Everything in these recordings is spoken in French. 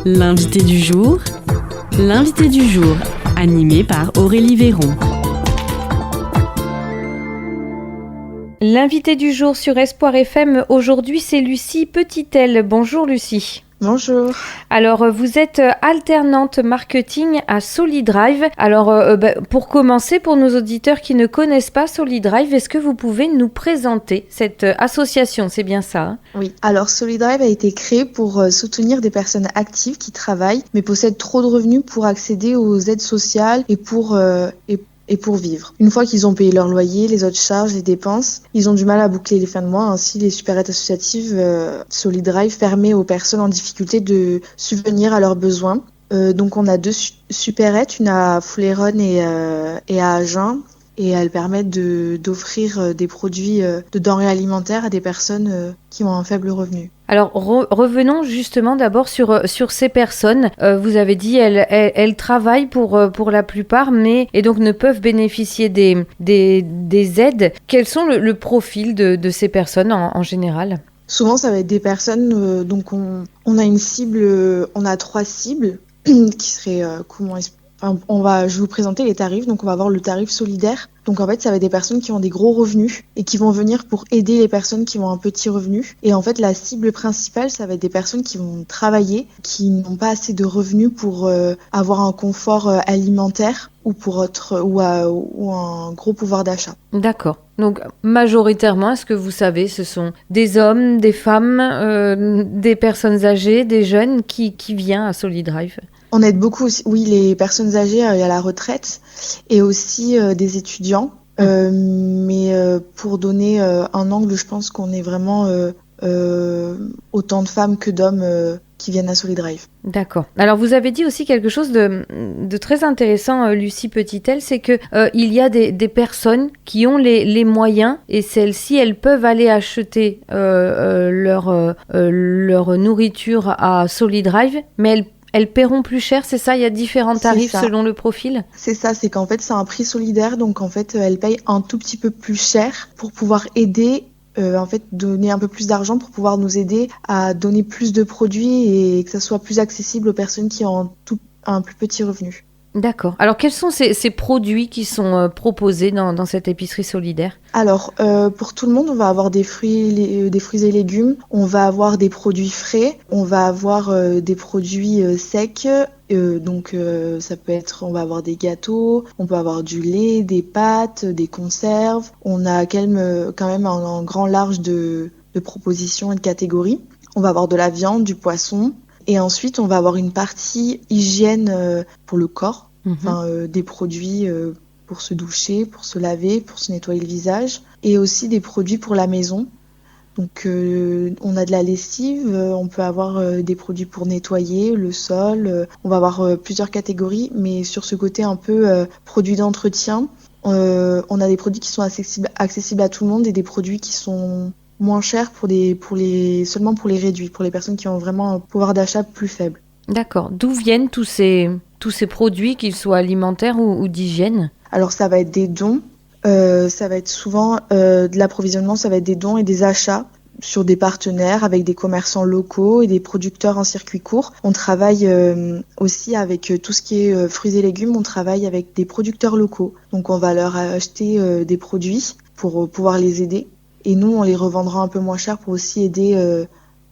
L'invité du jour, animé par Aurélie Véron. L'invité du jour sur Espoir FM, aujourd'hui c'est Lucie Petitel. Bonjour Lucie. Bonjour. Alors vous êtes alternante marketing à Solidrive. Alors pour commencer, pour nos auditeurs qui ne connaissent pas Solidrive, est-ce que vous pouvez nous présenter cette association? C'est bien ça, hein? Oui. Alors Solidrive a été créé pour soutenir des personnes actives qui travaillent mais possèdent trop de revenus pour accéder aux aides sociales et pour vivre. Une fois qu'ils ont payé leur loyer, les autres charges, les dépenses, ils ont du mal à boucler les fins de mois. Ainsi, les supérettes associatives Solidrive permet aux personnes en difficulté de subvenir à leurs besoins. Donc on a deux supérettes, une à Fouléronne et à Agen. Et elles permettent d'offrir des produits de denrées alimentaires à des personnes qui ont un faible revenu. Alors revenons justement d'abord sur ces personnes. Vous avez dit elles travaillent pour la plupart, et donc ne peuvent bénéficier des aides. Quels sont le profil de ces personnes en général? Souvent, ça va être des personnes. Donc on a une cible, on a 3 cibles qui seraient je vais vous présenter les tarifs. Donc, on va avoir le tarif solidaire. Donc, en fait, ça va être des personnes qui ont des gros revenus et qui vont venir pour aider les personnes qui ont un petit revenu. Et en fait, la cible principale, ça va être des personnes qui vont travailler, qui n'ont pas assez de revenus pour avoir un confort alimentaire ou un gros pouvoir d'achat. D'accord. Donc, majoritairement, est-ce que vous savez, ce sont des hommes, des femmes, des personnes âgées, des jeunes qui viennent à Solidrive? On aide beaucoup, oui, les personnes âgées à la retraite et aussi des étudiants. Mais pour donner un angle, je pense qu'on est vraiment autant de femmes que d'hommes qui viennent à Solidrive. D'accord. Alors vous avez dit aussi quelque chose de très intéressant, Lucie Petitel, c'est que il y a des personnes qui ont les moyens et celles-ci, elles peuvent aller acheter leur nourriture à Solidrive, mais elles paieront plus cher, c'est ça? Il y a différents tarifs selon le profil? C'est ça, c'est qu'en fait, c'est un prix solidaire. Donc, en fait, elles payent un tout petit peu plus cher pour pouvoir aider, donner un peu plus d'argent pour pouvoir nous aider à donner plus de produits et que ça soit plus accessible aux personnes qui ont un plus petit revenu. D'accord. Alors, quels sont ces produits qui sont proposés dans cette épicerie solidaire? Alors, pour tout le monde, on va avoir des fruits et légumes, on va avoir des produits frais, on va avoir des produits secs. Ça peut être, on va avoir des gâteaux, on peut avoir du lait, des pâtes, des conserves. On a quand même un grand large de propositions et de catégories. On va avoir de la viande, du poisson. Et ensuite, on va avoir une partie hygiène pour le corps, des produits pour se doucher, pour se laver, pour se nettoyer le visage, et aussi des produits pour la maison. Donc, on a de la lessive, on peut avoir des produits pour nettoyer le sol. On va avoir plusieurs catégories, mais sur ce côté un peu produits d'entretien, on a des produits qui sont accessibles à tout le monde et des produits qui sont moins cher seulement pour les réduits, pour les personnes qui ont vraiment un pouvoir d'achat plus faible. D'accord. D'où viennent tous ces produits, qu'ils soient alimentaires ou d'hygiène? Alors ça va être des dons, ça va être souvent de l'approvisionnement, ça va être des dons et des achats sur des partenaires avec des commerçants locaux et des producteurs en circuit court. On travaille aussi avec tout ce qui est fruits et légumes, on travaille avec des producteurs locaux. Donc on va leur acheter des produits pour pouvoir les aider. Et nous, on les revendra un peu moins cher pour aussi aider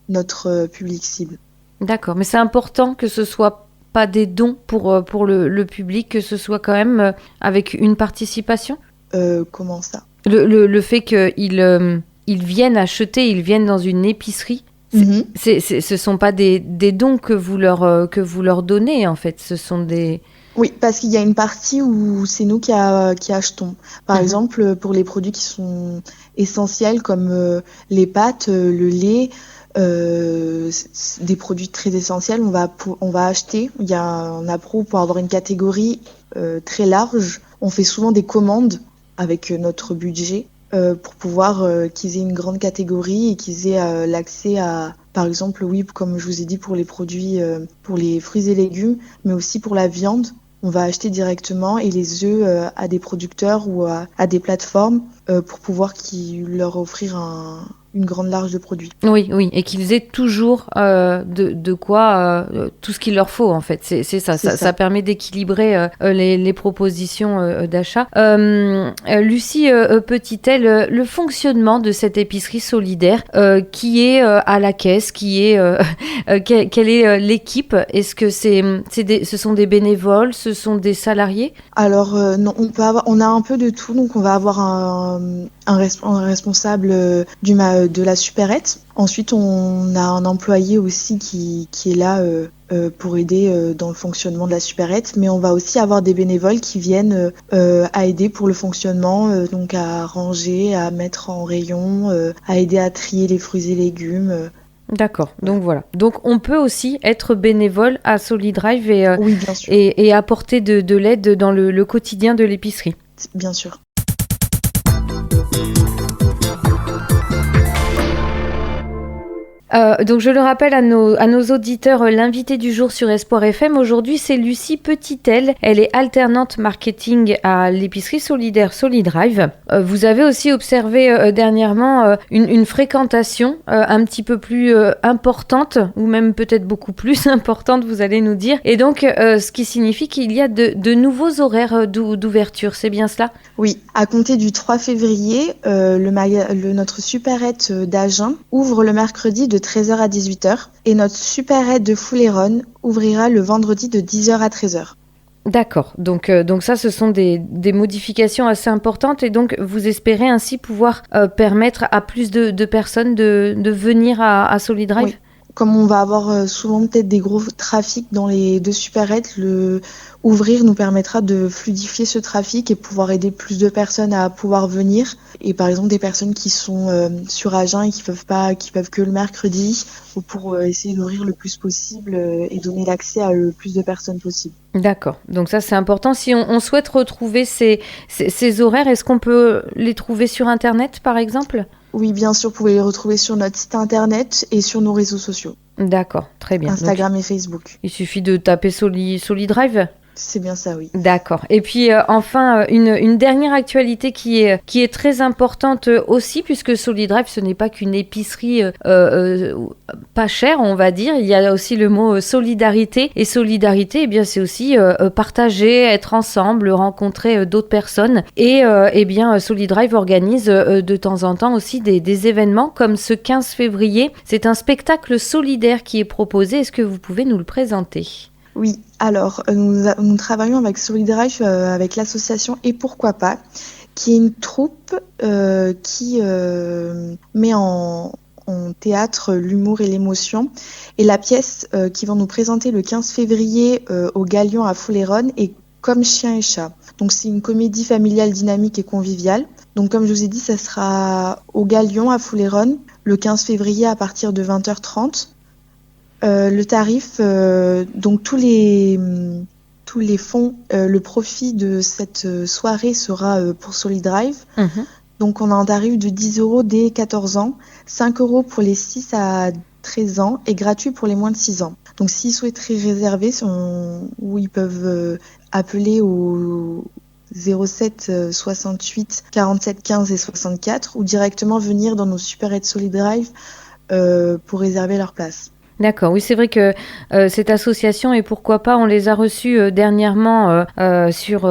notre public cible. D'accord, mais c'est important que ce soit pas des dons pour le public, que ce soit quand même avec une participation? Comment ça? Le fait qu'ils viennent acheter, ils viennent dans une épicerie, ce sont pas des dons que vous leur donnez, en fait, ce sont des... Oui, parce qu'il y a une partie où c'est nous qui achetons. Par exemple, pour les produits qui sont essentiels comme les pâtes, le lait, des produits très essentiels, on va acheter. Il y a un appro pour avoir une catégorie très large. On fait souvent des commandes avec notre budget pour pouvoir qu'ils aient une grande catégorie et qu'ils aient l'accès à, par exemple, oui, comme je vous ai dit, pour les produits, pour les fruits et légumes, mais aussi pour la viande. On va acheter directement et les œufs à des producteurs ou à des plateformes pour pouvoir leur offrir une grande large de produits. Oui, oui, et qu'ils aient toujours de quoi, tout ce qu'il leur faut en fait. C'est ça, C'est ça. ça permet d'équilibrer les propositions d'achat. Lucie Petitel, le fonctionnement de cette épicerie solidaire qui est à la caisse, qui est quelle est l'équipe? Est-ce que ce sont des bénévoles, ce sont des salariés? Alors non, on a un peu de tout, donc on va avoir un responsable de la supérette. Ensuite, on a un employé aussi qui est là pour aider dans le fonctionnement de la supérette, mais on va aussi avoir des bénévoles qui viennent à aider pour le fonctionnement, donc à ranger, à mettre en rayon, à aider à trier les fruits et légumes. D'accord, donc voilà. Donc on peut aussi être bénévole à Solidrive Oui, bien sûr, et apporter de l'aide dans le quotidien de l'épicerie. bien sûr. Donc je le rappelle à nos auditeurs, l'invitée du jour sur Espoir FM aujourd'hui, c'est Lucie Petitel. Elle est alternante marketing à l'épicerie solidaire Solidrive. Vous avez aussi observé dernièrement une fréquentation un petit peu plus importante, ou même peut-être beaucoup plus importante, vous allez nous dire. Et donc, ce qui signifie qu'il y a de nouveaux horaires d'ouverture, c'est bien cela? Oui, à compter du 3 février, notre supérette d'Agen ouvre le mercredi de 13h à 18h et notre supérette de Fouléronne ouvrira le vendredi de 10h à 13h. D'accord, donc ça ce sont des modifications assez importantes et donc vous espérez ainsi pouvoir permettre à plus de personnes de venir à Solidrive? Oui. Comme on va avoir souvent peut-être des gros trafics dans les deux supérettes, ouvrir nous permettra de fluidifier ce trafic et pouvoir aider plus de personnes à pouvoir venir. Et par exemple des personnes qui sont sur Agen et qui peuvent que le mercredi, pour essayer d'ouvrir le plus possible et donner l'accès à le plus de personnes possible. D'accord, donc ça c'est important. Si on souhaite retrouver ces horaires, est-ce qu'on peut les trouver sur Internet par exemple? Oui, bien sûr, vous pouvez les retrouver sur notre site internet et sur nos réseaux sociaux. D'accord, très bien. Instagram et Facebook. Il suffit de taper Solidrive? C'est bien ça, oui. D'accord. Et puis enfin, une dernière actualité qui est très importante aussi, puisque Solidrive, ce n'est pas qu'une épicerie pas chère, on va dire. Il y a aussi le mot solidarité. Et solidarité, eh bien, c'est aussi partager, être ensemble, rencontrer d'autres personnes. Et eh bien, Solidrive organise de temps en temps aussi des événements comme ce 15 février. C'est un spectacle solidaire qui est proposé. Est-ce que vous pouvez nous le présenter ? Oui, alors nous travaillons avec Solidrive, avec l'association Et Pourquoi Pas, qui est une troupe qui met en théâtre l'humour et l'émotion. Et la pièce qu'ils vont nous présenter le 15 février au Galion à Fouléronne est Comme chien et chat. Donc c'est une comédie familiale dynamique et conviviale. Donc comme je vous ai dit, ça sera au Galion à Fouléronne le 15 février à partir de 20h30. Le tarif, donc tous les fonds, le profit de cette soirée sera pour Solidrive. Mmh. Donc on a un tarif de 10 € dès 14 ans, 5 € pour les 6 à 13 ans et gratuit pour les moins de 6 ans. Donc s'ils souhaiteraient réserver, ils peuvent appeler au 07 68 47 15 et 64 ou directement venir dans nos supérettes Solidrive pour réserver leur place. D'accord, oui, c'est vrai que cette association, et pourquoi pas, on les a reçus dernièrement sur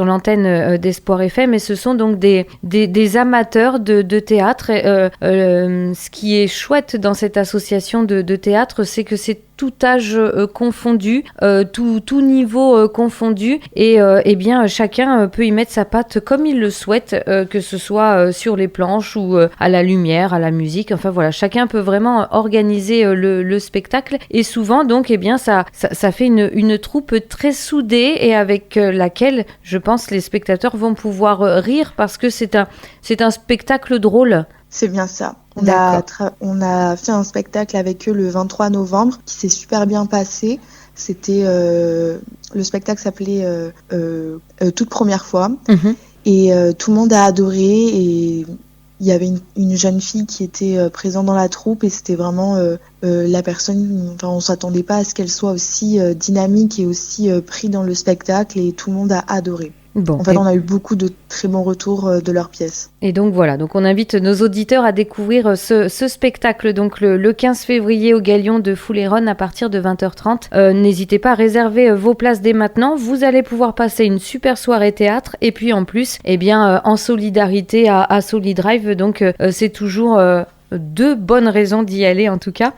l'antenne d'Espoir FM, et ce sont donc des amateurs de théâtre. Ce qui est chouette dans cette association de théâtre, c'est que c'est tout âge confondu, tout niveau confondu, et eh bien chacun peut y mettre sa patte comme il le souhaite, que ce soit sur les planches ou à la lumière, à la musique, enfin voilà, chacun peut vraiment organiser le spectacle, et souvent donc eh bien ça fait une troupe très soudée et avec laquelle je pense les spectateurs vont pouvoir rire parce que c'est un spectacle drôle. C'est bien ça. On a fait un spectacle avec eux le 23 novembre qui s'est super bien passé. C'était le spectacle s'appelait Toute première fois. Mmh. Et tout le monde a adoré. Et il y avait une jeune fille qui était présente dans la troupe et c'était vraiment la personne. Enfin, on s'attendait pas à ce qu'elle soit aussi dynamique et aussi pris dans le spectacle et tout le monde a adoré. Bon. En fait, on a eu beaucoup de très bons retours de leurs pièces. Et donc voilà, donc on invite nos auditeurs à découvrir ce spectacle donc le 15 février au Galion de Foulayronnes à partir de 20h30. N'hésitez pas à réserver vos places dès maintenant. Vous allez pouvoir passer une super soirée théâtre et puis en plus, en solidarité à Solidrive. Donc c'est toujours deux bonnes raisons d'y aller en tout cas.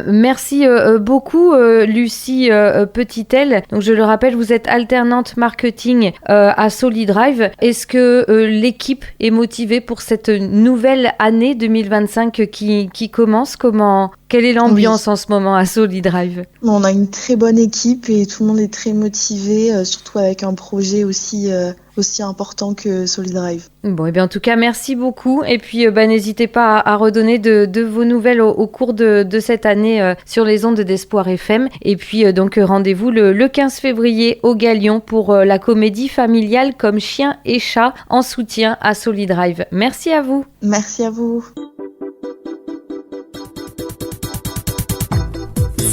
Merci beaucoup Lucie Petitel. Donc je le rappelle, vous êtes alternante marketing à Solidrive. Est-ce que l'équipe est motivée pour cette nouvelle année 2025 qui commence? Quelle est l'ambiance en ce moment à Solidrive? On a une très bonne équipe et tout le monde est très motivé, surtout avec un projet aussi important que Solidrive. Bon, et bien en tout cas, merci beaucoup. Et puis, n'hésitez pas à redonner de vos nouvelles au cours de cette année sur les ondes d'Espoir FM. Et puis, donc, rendez-vous le 15 février au Galion pour la comédie familiale comme Chien et Chat en soutien à Solidrive. Merci à vous. Merci à vous.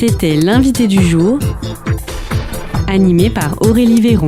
C'était l'invité du jour, animé par Aurélie Véron.